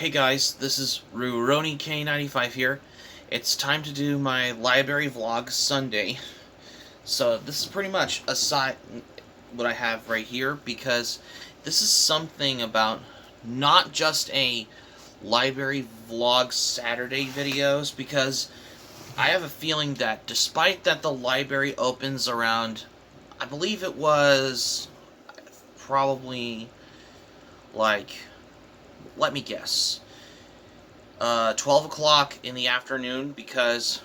Hey guys, this is Rurouni K95 here. It's time to do my library vlog Sunday. So this is pretty much aside what I have right here because this is something about not just a library vlog Saturday videos, because I have a feeling that despite that the library opens around, I believe it was probably like, let me guess, 12 o'clock in the afternoon, because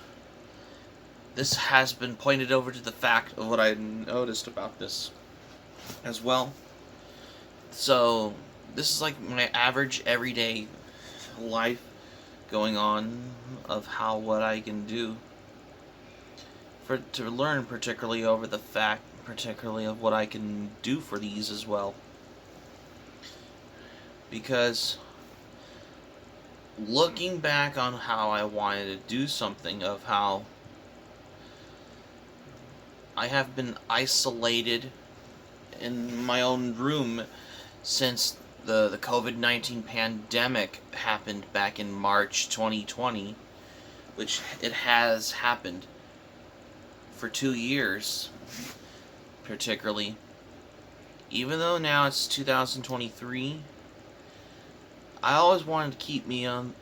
this has been pointed over to the fact of what I noticed about this as well. So, this is like my average everyday life going on of what I can do to learn, particularly over the fact, particularly of what I can do for these as well. Because looking back on how I wanted to do something, of how I have been isolated in my own room since the COVID-19 pandemic happened back in March 2020, which it has happened for 2 years, particularly. Even though now it's 2023, I always wanted to keep me on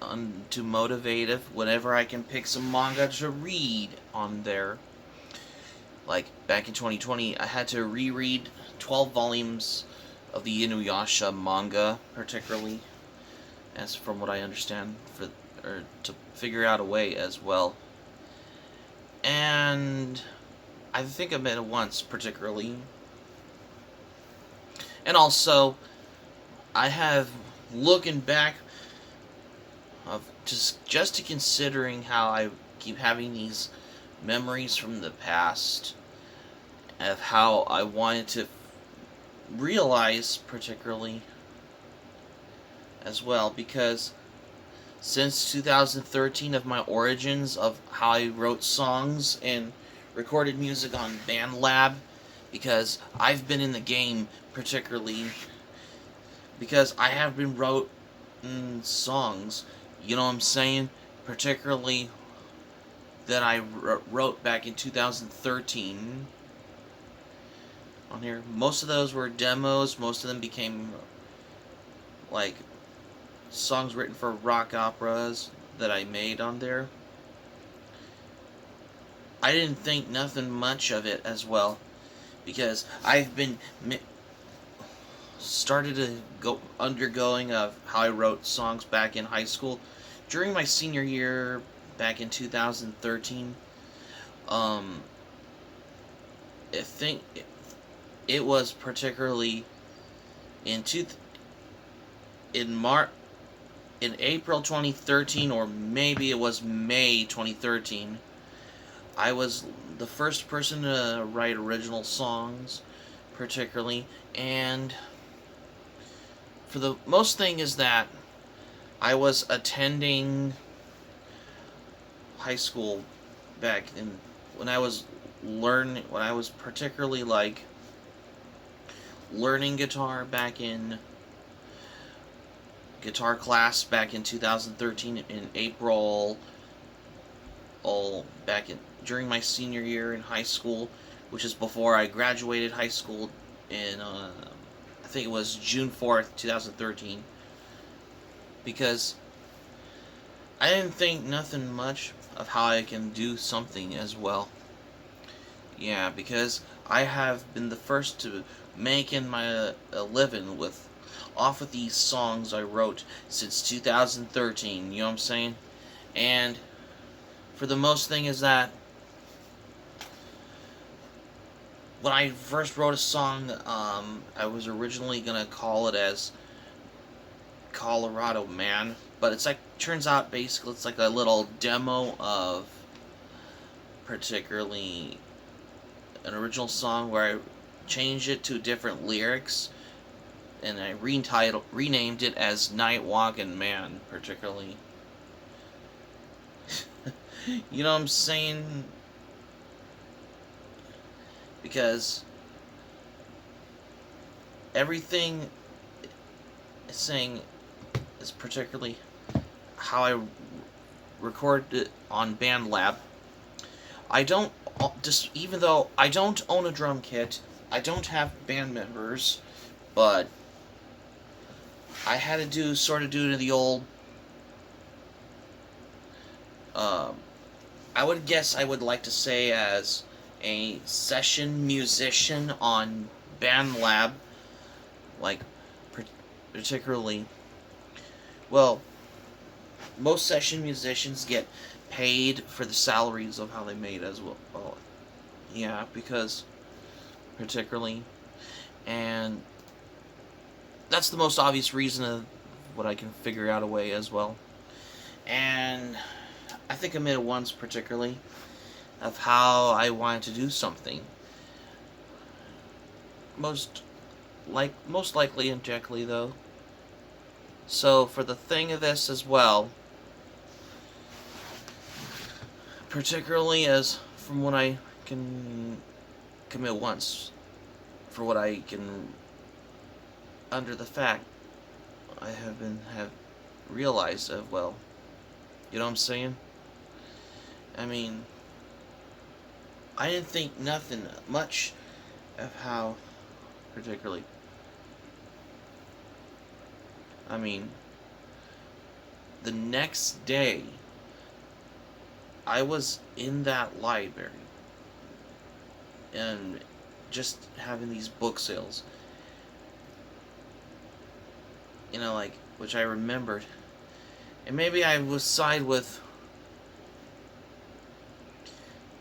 to motivative whenever I can pick some manga to read on there. Like, back in 2020, I had to reread 12 volumes of the Inuyasha manga, particularly, as from what I understand, to figure out a way as well. And I think I met it once, particularly. And also, I have, looking back, of just to considering how I keep having these memories from the past, of how I wanted to realize, particularly, as well, because since 2013 of my origins of how I wrote songs and recorded music on BandLab, because I've been in the game, particularly because I have been wrote songs, you know what I'm saying, particularly that I wrote back in 2013 on here. Most of those were demos. Most of them became like songs written for rock operas that I made on there. I didn't think nothing much of it as well, because I've been started to go undergoing of how I wrote songs back in high school during my senior year back in 2013. I think it was particularly in in April 2013, or maybe it was May 2013. I was the first person to write original songs, particularly, and for the most thing is that I was attending high school back in when I was particularly like learning guitar back in guitar class back in 2013 in April, during my senior year in high school, which is before I graduated high school in I think it was June 4th, 2013, because I didn't think nothing much of how I can do something as well. Yeah, because I have been the first to make in my a living off of these songs I wrote since 2013, you know what I'm saying? And for the most thing is that when I first wrote a song, I was originally gonna call it as Colorado Man, but it's like, turns out basically it's like a little demo of particularly an original song where I changed it to different lyrics, and I renamed it as Night Walking Man, particularly. You know what I'm saying? Because everything is saying is particularly how I recorded it on BandLab. I don't just even though I don't own a drum kit, I don't have band members, but I had to do the old. Um, I would guess I would like to say as a session musician on BandLab, like particularly. Well, most session musicians get paid for the salaries of how they made as well. Well, yeah, because particularly, and that's the most obvious reason of what I can figure out a way as well. And I think I made it once particularly of how I wanted to do something. Most likely injectly though. So for the thing of this as well, particularly as from what I can commit once, for what I can under the fact I have realized of well, you know what I'm saying? I mean, I didn't think nothing much of how particularly. I mean, the next day I was in that library and just having these book sales, like which I remembered, and maybe I was side with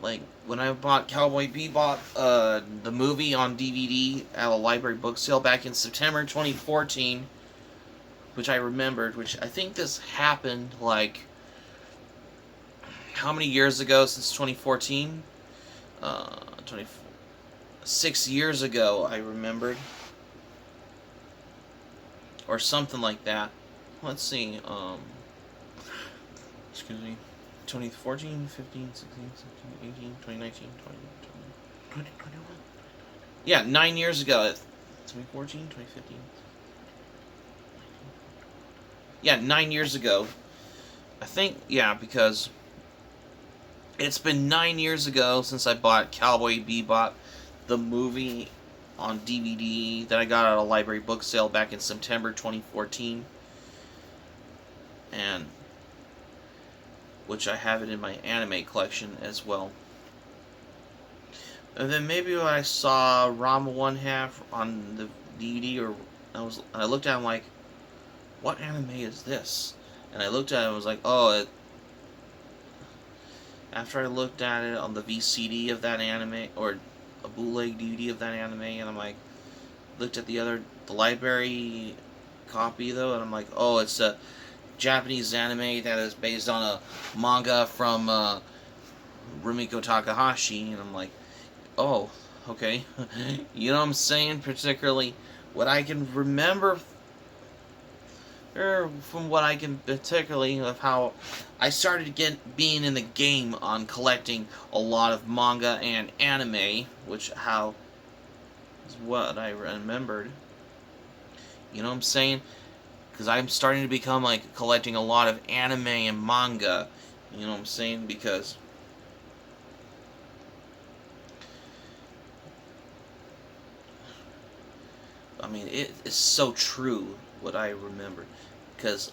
like when I bought Cowboy Bebop, the movie on DVD at a library book sale back in September 2014, which I remembered, which I think this happened like how many years ago since 2014? 6 years ago, I remembered. Or something like that. Let's see, excuse me. 2014, 15, 16, 17, 18, 2019, 20, 2021. Yeah, 9 years ago. 2014, 2015. Yeah, 9 years ago. I think, yeah, because it's been 9 years ago since I bought Cowboy Bebop, the movie on DVD that I got at a library book sale back in September 2014. And which I have it in my anime collection as well. And then maybe when I saw Rama 1/2 on the DVD, or I looked at it, I'm like, what anime is this? And I looked at it and was like, oh, after I looked at it on the VCD of that anime, or a bootleg DVD of that anime, and I'm like, looked at the library copy though, and I'm like, oh, it's a Japanese anime that is based on a manga from Rumiko Takahashi, and I'm like, oh, okay. You know what I'm saying? Particularly what I can remember, or from what I can particularly of how I started being in the game on collecting a lot of manga and anime, which how is what I remembered. You know what I'm saying? Because I'm starting to become like collecting a lot of anime and manga. You know what I'm saying? Because I mean, it is so true what I remember. Because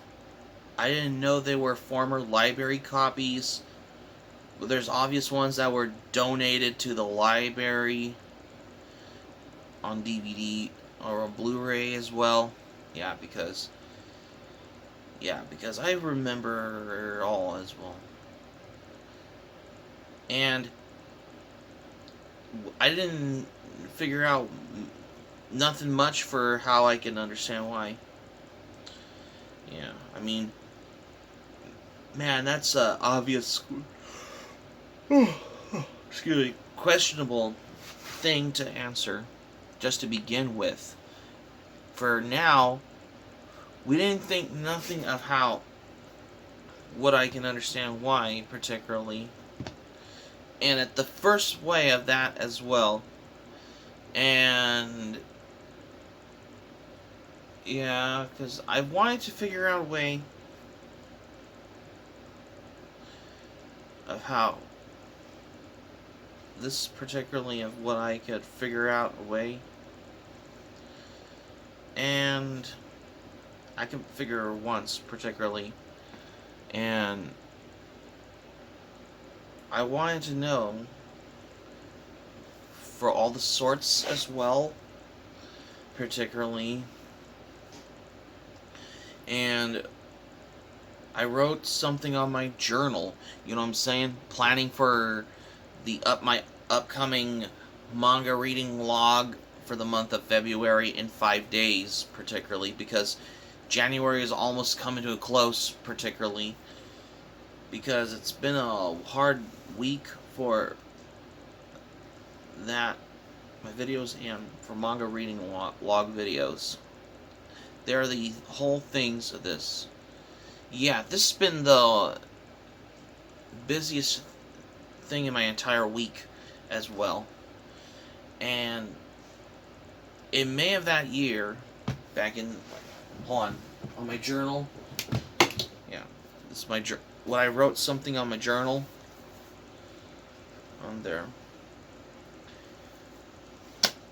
I didn't know they were former library copies. But there's obvious ones that were donated to the library on DVD or on Blu-ray as well. Because I remember it all as well. And I didn't figure out nothing much for how I can understand why. Yeah, I mean, man, that's a obvious, excuse me, questionable thing to answer just to begin with. For now, we didn't think nothing of how, what I can understand why, particularly. And at the first way of that as well. And yeah, because I wanted to figure out a way of how this particularly of what I could figure out a way, and I could figure once particularly, and I wanted to know for all the sorts as well, particularly, and I wrote something on my journal, you know what I'm saying, planning for my upcoming manga reading log for the month of February in 5 days, particularly because January is almost coming to a close, particularly because it's been a hard week for that, my videos, and for manga reading log videos. They're the whole things of this. Yeah, this has been the busiest thing in my entire week as well. And in May of that year, back in, hold on my journal. Yeah, this is my what I wrote something on my journal. On there.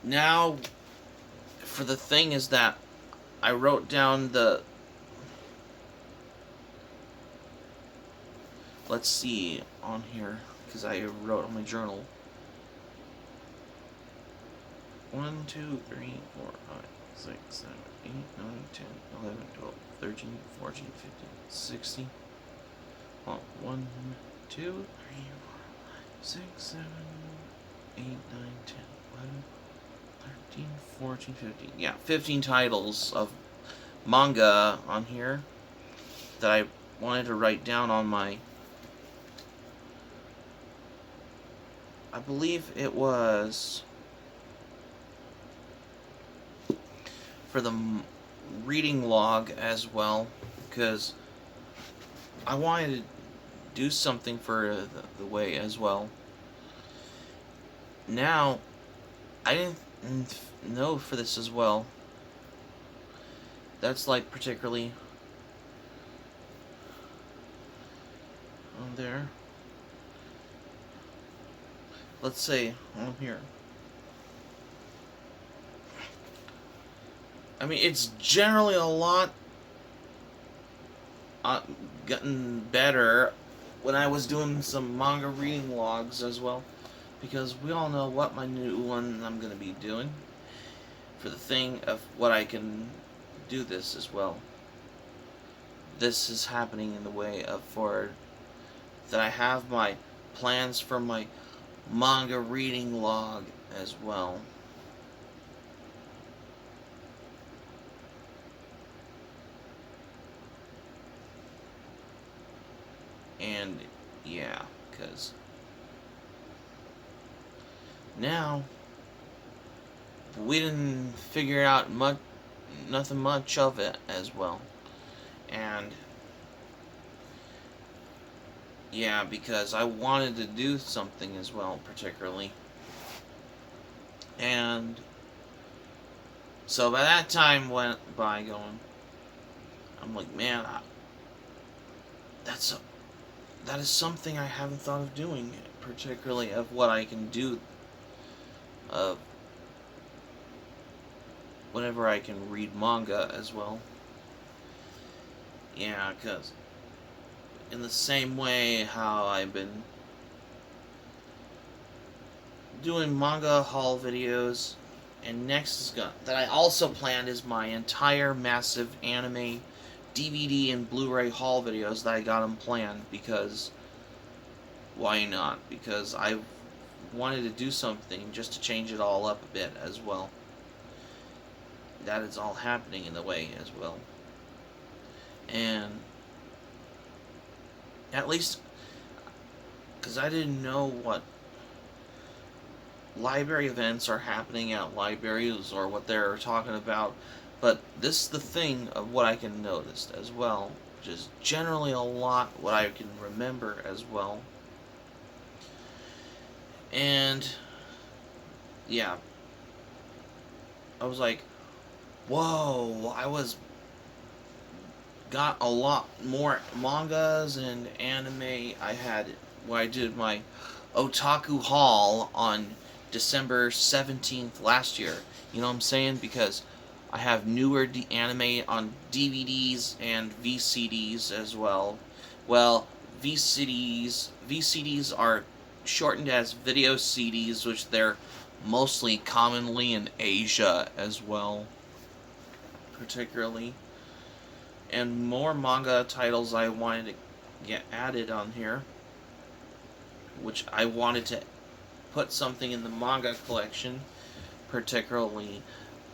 Now, for the thing is that I wrote down the. Let's see on here, because I wrote on my journal. 1, 2, 3, 4, 5, 6, 7, 8, 9, 10, 11, 12, 13, 14, 15, 16. Oh, 1, 2, 3, 4, 5, 6, 7, 8, 9, 10, 11, 13, 14, 15. Yeah, 15 titles of manga on here that I wanted to write down on my. I believe it was for the reading log as well, because I wanted to do something for the way as well. Now, I didn't know for this as well. That's like particularly on there. Let's say on here. I mean, it's generally a lot gotten better when I was doing some manga reading logs as well, because we all know what my new one I'm going to be doing for the thing of what I can do this as well. This is happening in the way of that I have my plans for my manga reading log as well. And yeah, because now we didn't figure out nothing much of it as well. And yeah, because I wanted to do something as well, particularly. And so by that time went by going, I'm like, man, that is something I haven't thought of doing, particularly of what I can do whenever I can read manga as well. Yeah, because in the same way how I've been doing manga haul videos, and next that I also planned is my entire massive anime DVD and Blu-ray haul videos that I got them planned, because why not? Because I wanted to do something just to change it all up a bit as well. That is all happening in the way as well. And at least, because I didn't know what library events are happening at libraries or what they're talking about, but this is the thing of what I can notice as well, which is generally a lot what I can remember as well. And yeah, I was like, whoa, got a lot more mangas and anime I had where I did my otaku haul on December 17th last year. You know what I'm saying? Because I have newer anime on DVDs and VCDs as well. Well, VCDs are shortened as video CDs, which they're mostly commonly in Asia as well, particularly. And more manga titles I wanted to get added on here, which I wanted to put something in the manga collection, particularly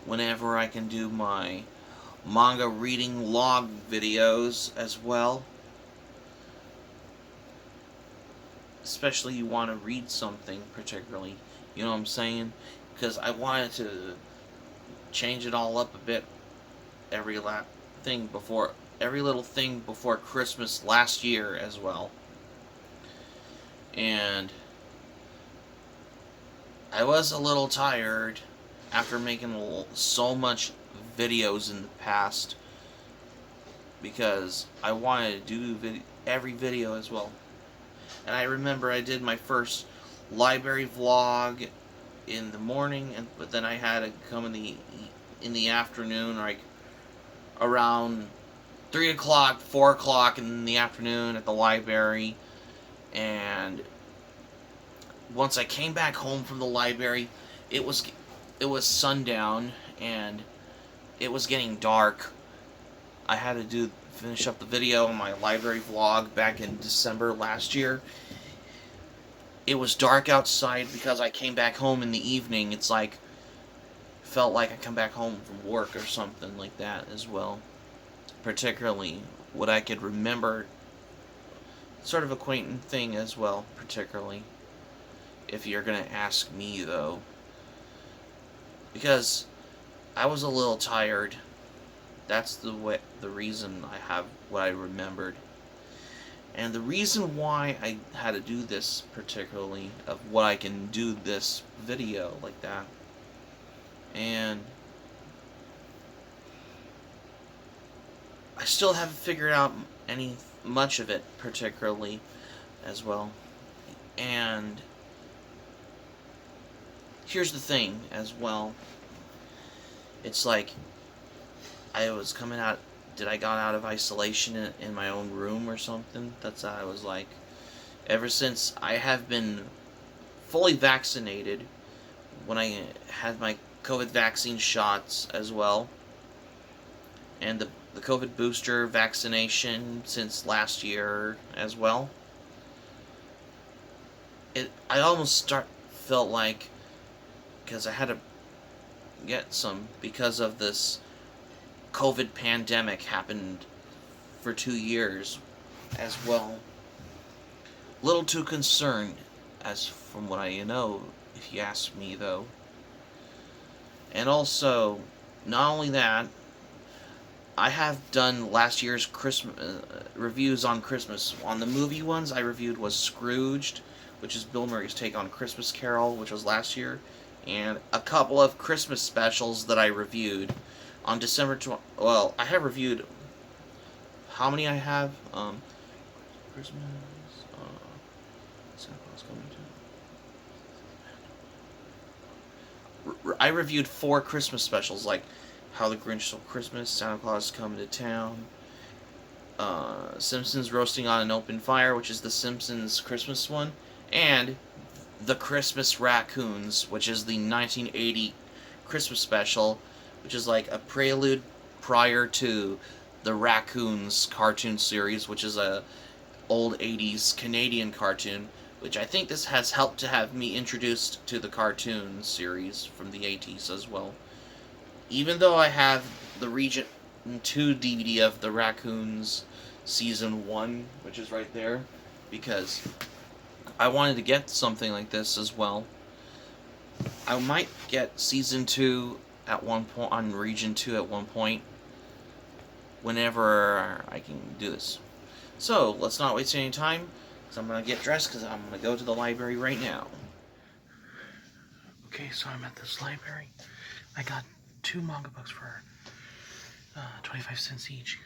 whenever I can do my manga reading log videos as well. Especially you want to read something particularly, you know what I'm saying? Because I wanted to change it all up a bit every little thing before Christmas last year as well. And I was a little tired after making so much videos in the past, because I wanted to do every video as well. And I remember I did my first library vlog in the morning, but then I had to come in the afternoon, like around 3 o'clock, 4 o'clock in the afternoon at the library. And once I came back home from the library, it was sundown and it was getting dark. I had to finish up the video on my library vlog back in December last year. It was dark outside because I came back home in the evening. It's like, felt like I come back home from work or something like that as well. Particularly what I could remember, sort of a quaint thing as well, particularly if you're gonna ask me though, because I was a little tired. That's the reason I have what I remembered. And the reason why I had to do this particularly, of what I can do this video like that. And I still haven't figured out much of it particularly as well. And here's the thing as well. It's like I was coming out. Did I got out of isolation in my own room or something? That's how I was like. Ever since I have been fully vaccinated, when I had my COVID vaccine shots as well, and the COVID booster vaccination since last year as well, I almost felt like, because I had to get some because of this COVID pandemic happened for 2 years as well. Little too concerned, as from what I know, if you ask me though. And also, not only that, I have done last year's Christmas reviews on Christmas. On the movie ones I reviewed was Scrooged, which is Bill Murray's take on Christmas Carol, which was last year, and a couple of Christmas specials that I reviewed. On December 20th, well, I have reviewed, how many I have? Christmas, Santa Claus coming to. I reviewed 4 Christmas specials, like How the Grinch Stole Christmas, Santa Claus is Coming to Town, Simpsons Roasting on an Open Fire, which is the Simpsons Christmas one, and The Christmas Raccoons, which is the 1980 Christmas special, which is like a prelude prior to the Raccoons cartoon series, which is a old 80s Canadian cartoon, which I think this has helped to have me introduced to the cartoon series from the 80s as well. Even though I have the Region 2 DVD of the Raccoons Season 1, which is right there, because I wanted to get something like this as well. I might get Season 2 at one point, on Region 2 at one point, whenever I can do this. So, let's not waste any time, because I'm going to get dressed, because I'm going to go to the library right now. Okay, so I'm at this library. I got 2 manga books for 25 cents each,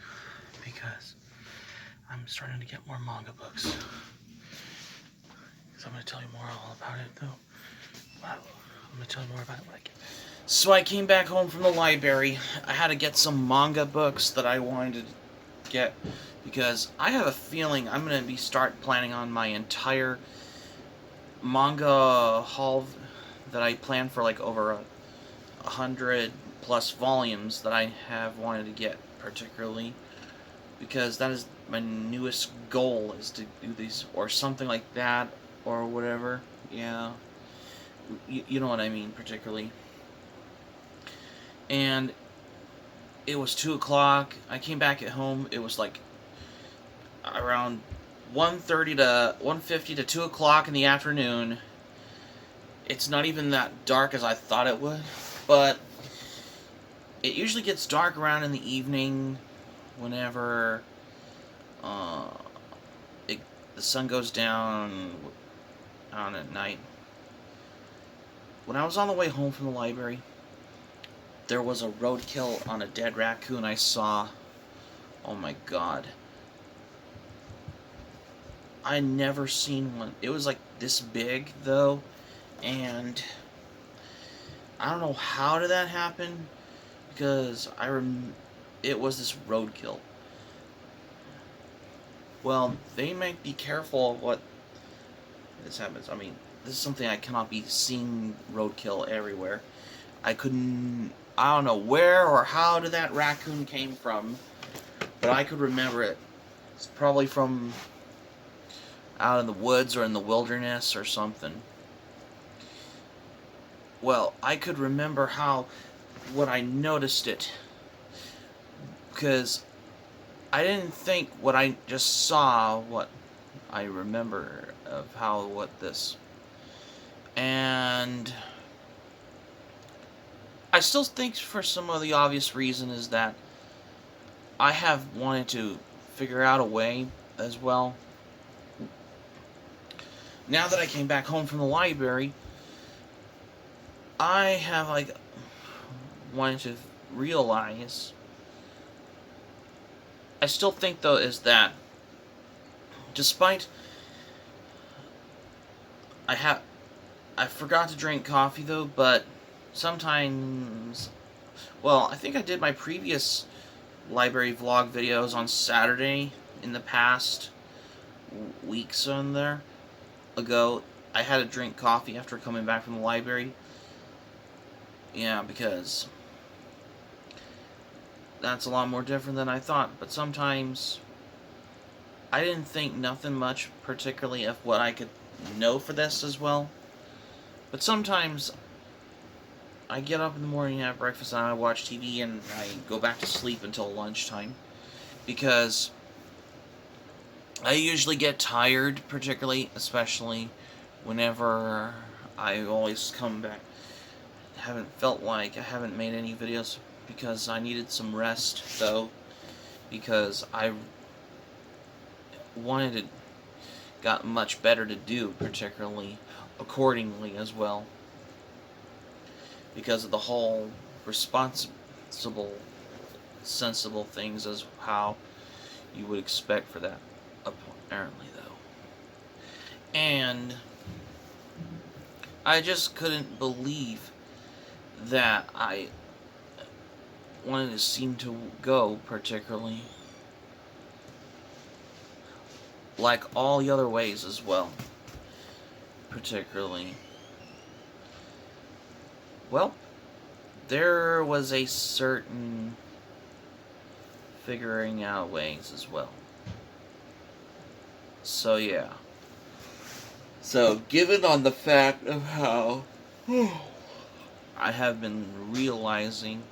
because I'm starting to get more manga books. So I'm going to tell you more all about it, though. Wow. I'm going to tell you more about it when I get back. So I came back home from the library. I had to get some manga books that I wanted to get because I have a feeling I'm going to start planning on my entire manga haul that I planned for like over 100+ volumes that I have wanted to get, particularly because that is my newest goal, is to do these or something like that or whatever. Yeah, you know what I mean, particularly. And it was 2 o'clock. I came back at home. It was like around 1:30 to 1:50 to 2 o'clock in the afternoon. It's not even that dark as I thought it would, but it usually gets dark around in the evening whenever uh, the sun goes down on at night. When I was on the way home from the library, there was a roadkill on a dead raccoon I saw. Oh my god. I never seen one. It was like this big though, and I don't know how did that happen, because it was this roadkill. Well, they might be careful of what this happens. I mean, this is something I cannot be seeing roadkill everywhere. I don't know where or how did that raccoon came from, but I could remember it. It's probably from out in the woods or in the wilderness or something. Well, I could remember when I noticed it, because I didn't think what I just saw, what I remember of this. And I still think for some of the obvious reason is that I have wanted to figure out a way as well. Now that I came back home from the library, I have wanted to realize. I still think though is that despite I forgot to drink coffee though, but sometimes, well, I think I did my previous library vlog videos on Saturday in the past weeks on there ago. I had to drink coffee after coming back from the library. Yeah, because that's a lot more different than I thought. But sometimes I didn't think nothing much particularly of what I could know for this as well. But sometimes I get up in the morning, have breakfast, and I watch TV, and I go back to sleep until lunchtime. Because I usually get tired, especially whenever I always come back. I haven't made any videos because I needed some rest, though. Because I got much better to do, particularly accordingly as well. Because of the whole responsible, sensible things as how you would expect for that, apparently, though. And I just couldn't believe that I wanted to seem to go, particularly like all the other ways as well, particularly. Well, there was a certain figuring out ways as well. So yeah. So given on the fact of how I have been realizing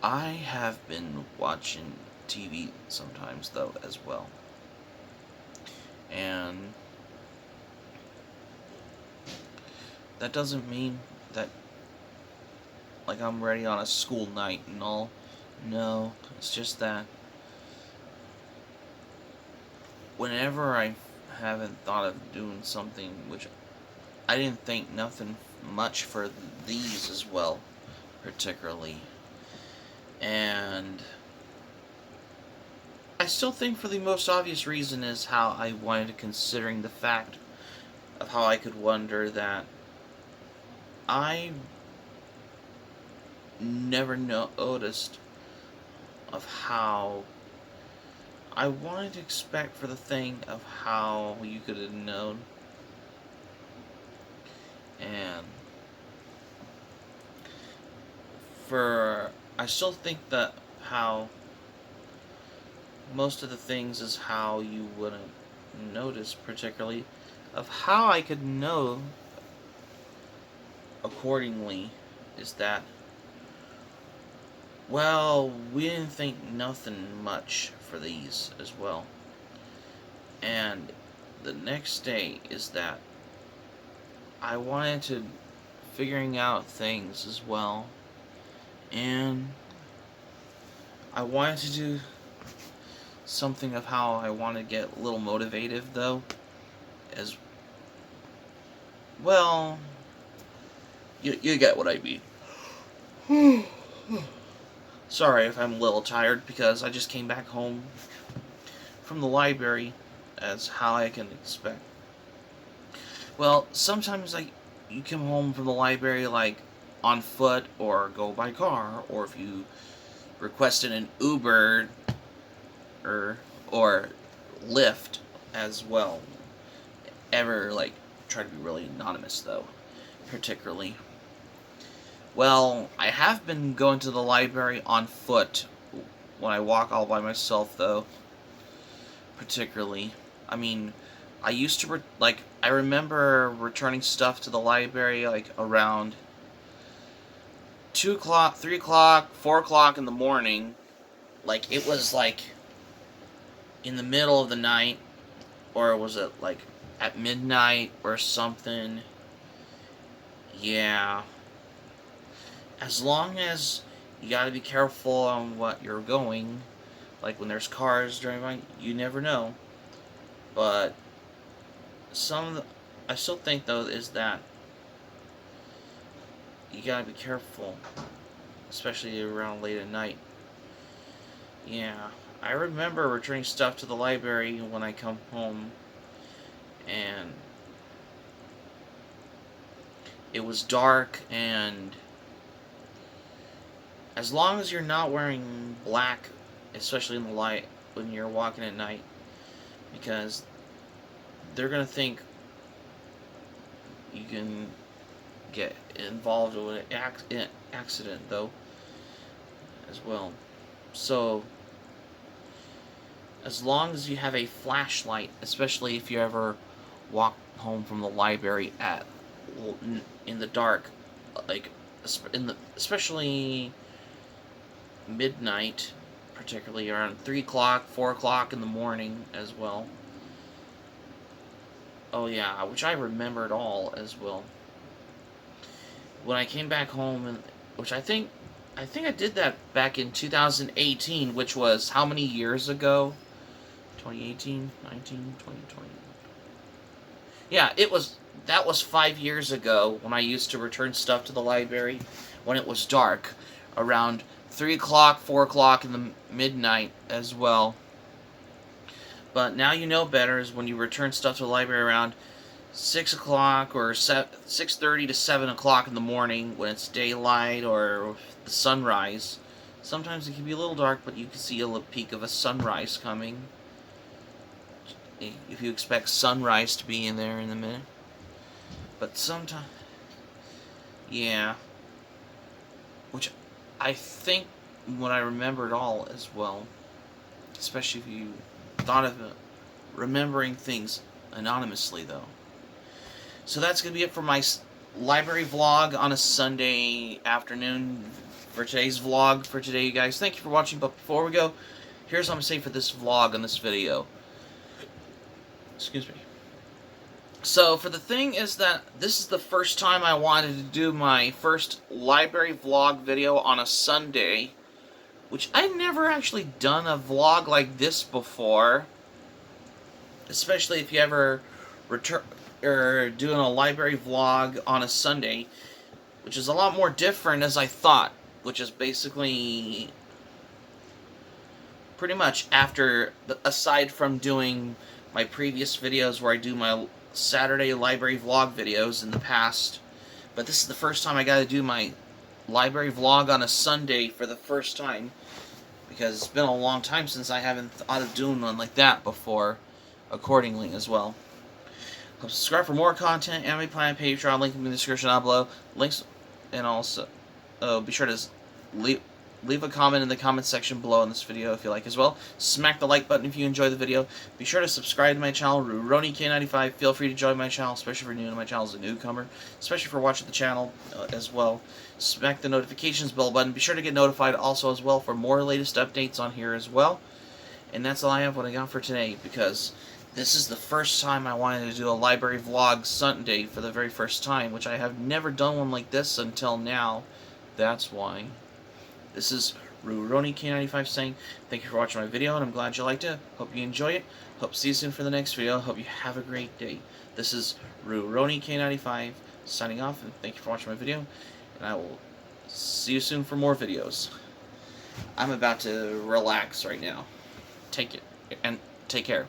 I have been watching TV sometimes though as well. And that doesn't mean that like I'm ready on a school night and all. No, it's just that whenever I haven't thought of doing something, which I didn't think nothing much for these as well, particularly. And I still think for the most obvious reason is how I wanted, considering the fact of how I could wonder that I never noticed of how I wanted to expect for the thing of how you could have known. And for I still think that how most of the things is how you wouldn't notice, particularly of how I could know accordingly, is that, well, we didn't think nothing much for these as well. And the next day is that I wanted to figuring out things as well, and I wanted to do something of how I want to get a little motivated, though, as well. You get what I mean. Sorry if I'm a little tired, because I just came back home from the library, as how I can expect. Well, sometimes you come home from the library like on foot or go by car, or if you requested an Uber or Lyft as well. Ever try to be really anonymous though, particularly. Well, I have been going to the library on foot when I walk all by myself though, particularly. I mean, I used to I remember returning stuff to the library around 2 o'clock, 3 o'clock, 4 o'clock in the morning. It was in the middle of the night, or was it at midnight or something? Yeah. As long as you gotta be careful on what you're going, when there's cars driving, you never know. But I still think though is that you gotta be careful, especially around late at night. Yeah, I remember returning stuff to the library when I come home, and it was dark, and as long as you're not wearing black, especially in the light when you're walking at night, because they're gonna think you can get involved with an accident though as well. So as long as you have a flashlight, especially if you ever walk home from the library in the dark, especially midnight, particularly around 3 o'clock, 4 o'clock in the morning as well. Oh yeah, which I remembered all as well. When I came back home, which I think I did that back in 2018, which was how many years ago? 2018, 19, 2020. Yeah, that was 5 years ago when I used to return stuff to the library when it was dark, around 3 o'clock, 4 o'clock in the midnight as well. But now you know better is when you return stuff to the library around 6 o'clock or 6:30 to 7 o'clock in the morning when it's daylight or the sunrise. Sometimes it can be a little dark, but you can see a peak of a sunrise coming. If you expect sunrise to be in there in a minute. But sometimes, yeah. Which I think when I remembered all as well, especially if you thought of remembering things anonymously though. So that's going to be it for my library vlog on a Sunday afternoon for today's vlog for today, you guys. Thank you for watching, but before we go, here's what I'm going to say for this vlog on this video. Excuse me. So, for the thing is that this is the first time I wanted to do my first library vlog video on a Sunday, which I've never actually done a vlog like this before, especially if you ever doing a library vlog on a Sunday, which is a lot more different as I thought, which is basically pretty much after, aside from doing my previous videos where I do my Saturday library vlog videos in the past, but this is the first time I got to do my library vlog on a Sunday for the first time, because it's been a long time since I haven't thought of doing one like that before, accordingly as well. Subscribe for more content, Anime Planet Patreon, link in the description down below. Links, and also, be sure to leave a comment in the comment section below on this video if you like as well. Smack the like button if you enjoy the video. Be sure to subscribe to my channel, RurouniK95. Feel free to join my channel, especially if you're new to my channel as a newcomer, especially for watching the channel as well. Smack the notifications bell button. Be sure to get notified also as well for more latest updates on here as well. And that's all I have what I got for today, because this is the first time I wanted to do a library vlog Sunday for the very first time, which I have never done one like this until now. That's why. This is RurouniK95 saying thank you for watching my video, and I'm glad you liked it. Hope you enjoy it. Hope to see you soon for the next video. Hope you have a great day. This is RurouniK95 signing off, and thank you for watching my video, and I will see you soon for more videos. I'm about to relax right now. Take it, and take care.